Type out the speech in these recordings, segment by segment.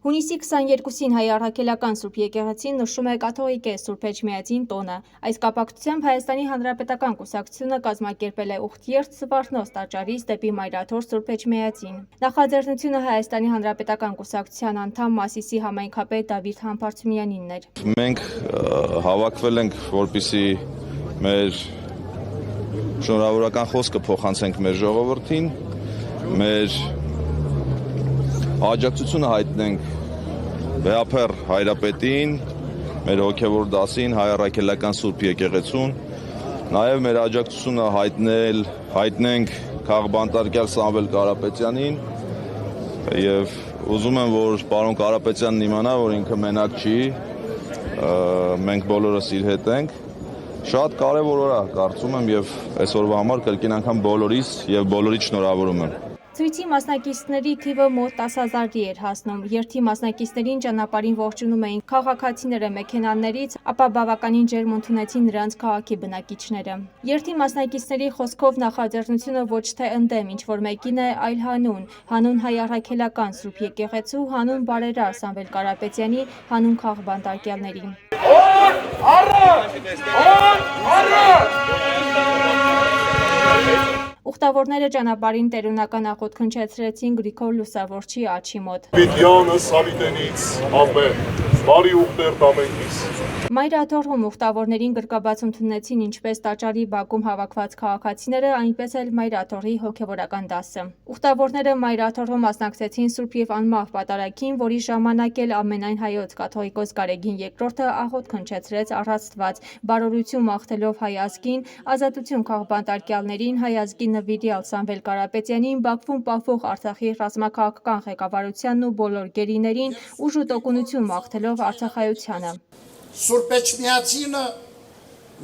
Հունիսի 22-ին Հայ առաքելական Սուրբ եկեղեցին նշում է կաթողիկե Սուրբ Էջմիածին տոնը։ Այս կապակցությամբ Հայաստանի Հանրապետական կուսակցությունը կազմակերպել է ուխտիերթ Զվարթնոց տաճարից դեպի Մայրաթոր Սուրբ Էջմիածին։ Նախաձեռնությունը Հայաստանի Հանրապետական կուսակցության անդամ Մասիսի համայնքապետ Դավիթ Համբարձումյանինն էր։ Մենք հավաքվել ենք, որպեսզի մեր շնորհավորական խոսքը փոխանցենք մեր ժողովրդին, մեր աջակցությունը հայտնենք Բեափեռ Հայրապետին, մեր հոգևոր դասին, Հայ առաքելական Սուրբ եկեղեցուն, նաև մեր աջակցությունը հայտնենք քաղբանտարկյալ Սամվել Կարապետյանին եւ ուզում եմ, որ պարոն Կարապետյանն իմանա, որ ինքը մենակ չի, մենք բոլորս իր հետ ենք։ Շատ կարևոր օր է, կարծում եմ, եւ այսօրվա համար կրկին անգամ բոլորիս եւ բոլորիդ շնորհավորում եմ։ Ցույցի մասնակիցների թիվը մոտ 10,000-ի էր հասնում։ Երթի մասնակիցներին ճանապարհին ողջունում էին քաղաքացիները մեքենաներից, ապա բավականին ջերմ ընդունեցին նրանց քաղաքի բնակիչները։ Երթի մասնակիցների խոսքով նախաձեռնությունը ոչ թե ընդդեմ ինչ-որ մեկին է, այլ հանուն Հայ առաքելական Սուրբ եկեղեցու, հանուն բարերար Սամվել Կարապետյանի, հանուն քաղբանտարկյալների։ Ուխտավորները ճանապարհին տերունական աղոթք հնչեցրեցին Գրիգոր Լուսավորչի աջի մոտ։ Բիդյանս հավիտենից, ամեն, բարի ուխտերտ ամենքիս։ Մայրաթորում ուխտավորներին գրկաբաց ընդունեցին ինչպես տաճարի բակում հավաքված քաղաքացիները, այնպես էլ Մայրաթորի հոգևորական դասը։ Ուխտավորները Մայրաթորում մասնակցեցին Սուրբ եւ անմահ պատարագին, որի ժամանակ էլ ամենայն հայոց կաթողիկոս Գարեգին II աղոթք հնչեցրեց առ Աստված, բարօրություն մաղթելով հայ ազգին, ազատություն քաղբանտարկյալներին, հայ ազգի նվիրյալ Սամվել Կարապետյանին, Բաքվում պահվող Արցախի ռազմաքաղաքական ղեկավարությանն ու բոլոր գերիներին, ուժ ու տոկունություն մաղթելով արցախայությանը։ Սուրբ Էջմիածինը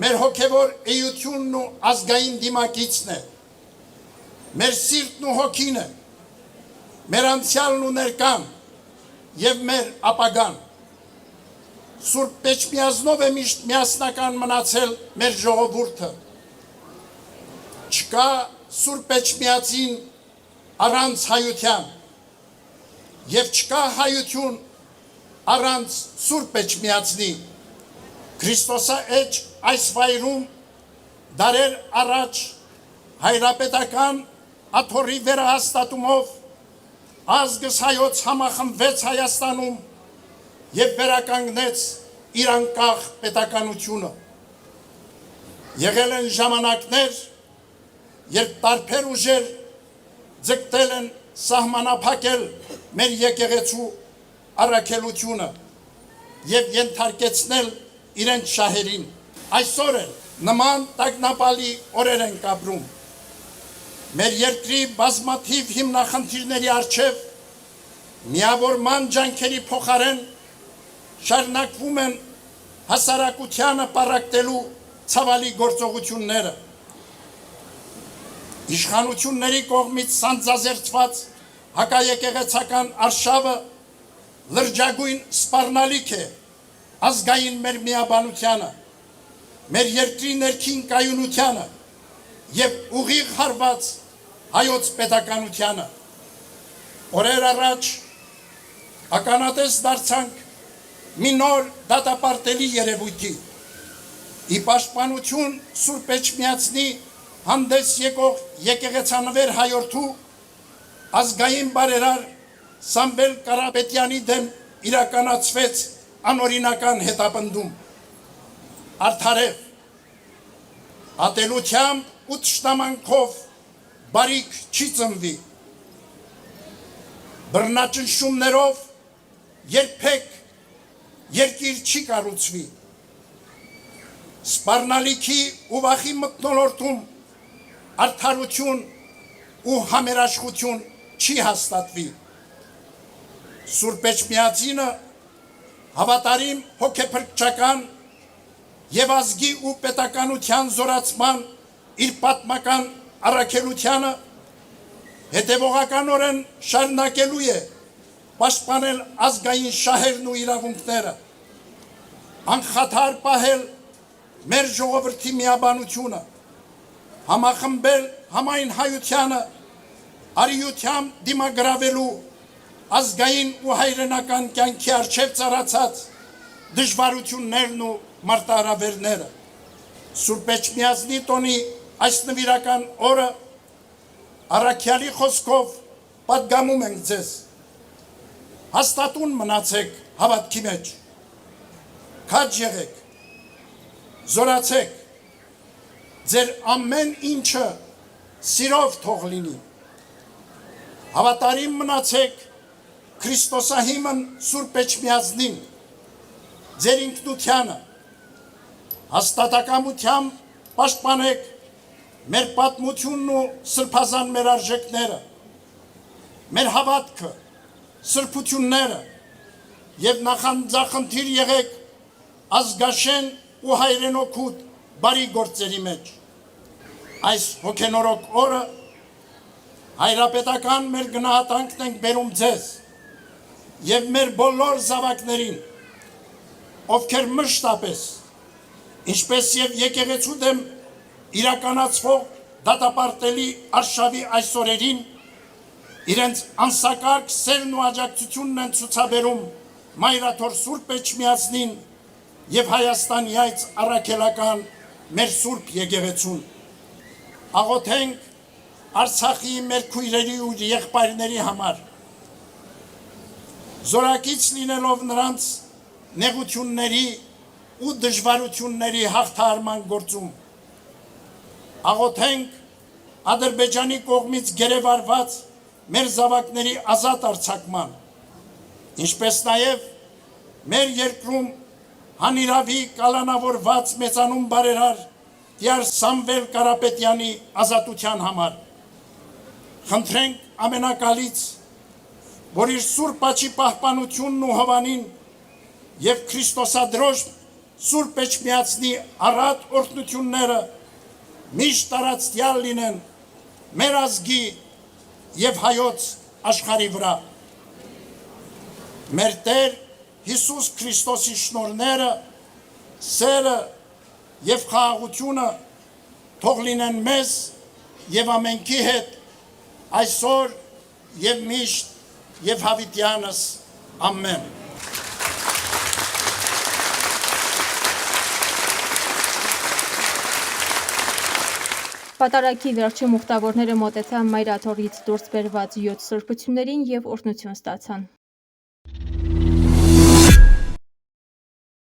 մեր հոգևոր էությունն ու ազգային դիմակիցն է, մեր սիրտն ու հոգին է, մեր անցյալն ու ներկան և մեր ապագան։ Սուրբ Էջմիածնով է միշտ միասնական մնացել մեր ժողովուրդը։ Չկա Սուրբ Էջմիածին առանց հայության և չկա հայություն առանց Սուրբ Էջմիածնի։ Քրիստոսը էջ այս վայրում դարեր առաջ հայրապետական աթոռի վերահաստատումով ազգս հայոց համախմբվեց Հայաստանում և վերականգնեց իր անկախ պետականությունը։ Եղել են ժամանակներ, երբ տարբեր ուժեր ձգտել են սահմանափակել մեր եկեղեցու առաքելությունը և ենթարկեցնել իրենց շահերին։ Այսօր էլ նման տագնապալի օրեր ենք ապրում։ Մեր երկրի բազմաթիվ հիմնախնդիրների առջև միավորման ջանքերի փոխարեն շարունակվում են հասարակությանը պառակտելու ցավալի գործողությունները։ Իշխանությունների կողմից սանձազերծված հակաեկեղեցական արշավը լրջագույն սպառնալիք է ազգային մեր միաբանությանը, մեր երկրի ներքին կայունությանը և ուղիղ հարված հայոց պետականությանը։ Օրեր առաջ ականատես դարձանք մի նոր դատապարտելի երևույթի։ Ի պաշտպանություն Սուրբ Էջմիածնի հանդես եկող եկեղեցանվեր հայորդու ազգային բարերար Սամվել Կարապետյանի դեմ իրականացվեց անօրինական հետապնդում։ Արդարև, ատելությամբ ու թշնամանքով բարիք չի ծնվի։ Բռնաճնշումներով երբեք երկիր չի կառուցվի։ Սպառնալիքի ու վախի մթնոլորտում արդարություն ու համերաշխություն չի հաստատվի։ Սուրբ Էջմիածինը հավատարիմ հոգեփրկչական և ազգի ու պետականության զորացման իր պատմական առաքելությանը հետևողականորեն շարունակելու է պաշտպանել ազգային շահերն ու իրավունքները, անխաթար պահել մեր ժողովրդի միաբանությունը, համախմբել համայն հայությանը արիությամբ դիմագրավելու ազգային ու հայրենական կյանքի առջև ծառացած դժվարություններն ու մարտահրավերները։ Սուրբ Էջմիածնի տոնի այս նվիրական օրը առաքյալի խոսքով պատգամում ենք ձեզ։ Հաստատուն մնացեք հավատքի մեջ, քաջ եղեք, զորացեք, ձեր ամեն ինչը սիրով թող լինի, հավատարիմ մնացեք Քրիստոսահիմն Սուրբ Էջմիածնին, ձեր ինքնությանը, հաստատակամությամբ պաշտպանեք մեր պատմությունն ու սրբազան մեր արժեքները, մեր հավատքը, սրբությունները և նախանձախնդիր եղեք ազգաշեն ու հայրենօգուտ բարի գործերի մեջ։ Այս հոգենորոք օրը հայրապետական մեր գնահատանքն ենք բերում ձեզ և մեր բոլոր զավակներին, ովքեր մշտապես, ինչպես և եկեղեցու դեմ իրականացվող դատապարտելի արշավի այս օրերին իրենց անսակարգ սերն ու աջակցությունն են ցուցաբերում Մայրաթոր Սուրբ Էջմիածնին և Հայաստանի այց առաքելական մեր Սուրբ եկեղեցուն։ Աղոթենք Արցախի մեր քույրերի ու եղբայրների համար, զորակից լինելով նրանց նեղությունների ու դժվարությունների հաղթահարման գործում։ Աղոթենք Ադրբեջանի կողմից գերեվարված մեր զավակների ազատ արձակման, ինչպես նաև մեր երկրում հանիրավի կալանավորված մեծանուն բարերար Տյար Սամվել Կարապետյանի ազատության համար։ Խնդրենք ամենակալից, որ իր սուրբ աջի պահպանությունն ու հովանին և Քրիստոսադրոջ Սուրբ Էջմիածնի առատ օրհնությունները միշտ տարածյալ լինեն մեր ազգի և հայոց աշխարհի վրա։ Մեր Տեր Հիսուս Քրիստոսի շնորհները, սերը և խաղաղությունը թող լինեն մեզ և ամենքի հետ այսօր և միշտ և հավիտյանս ամեն։ Պատարագի վերջին մուխտավորները մոտեցան Մայրաթորից դուրս բերված 7 սրբություններին և օրհնություն ստացան։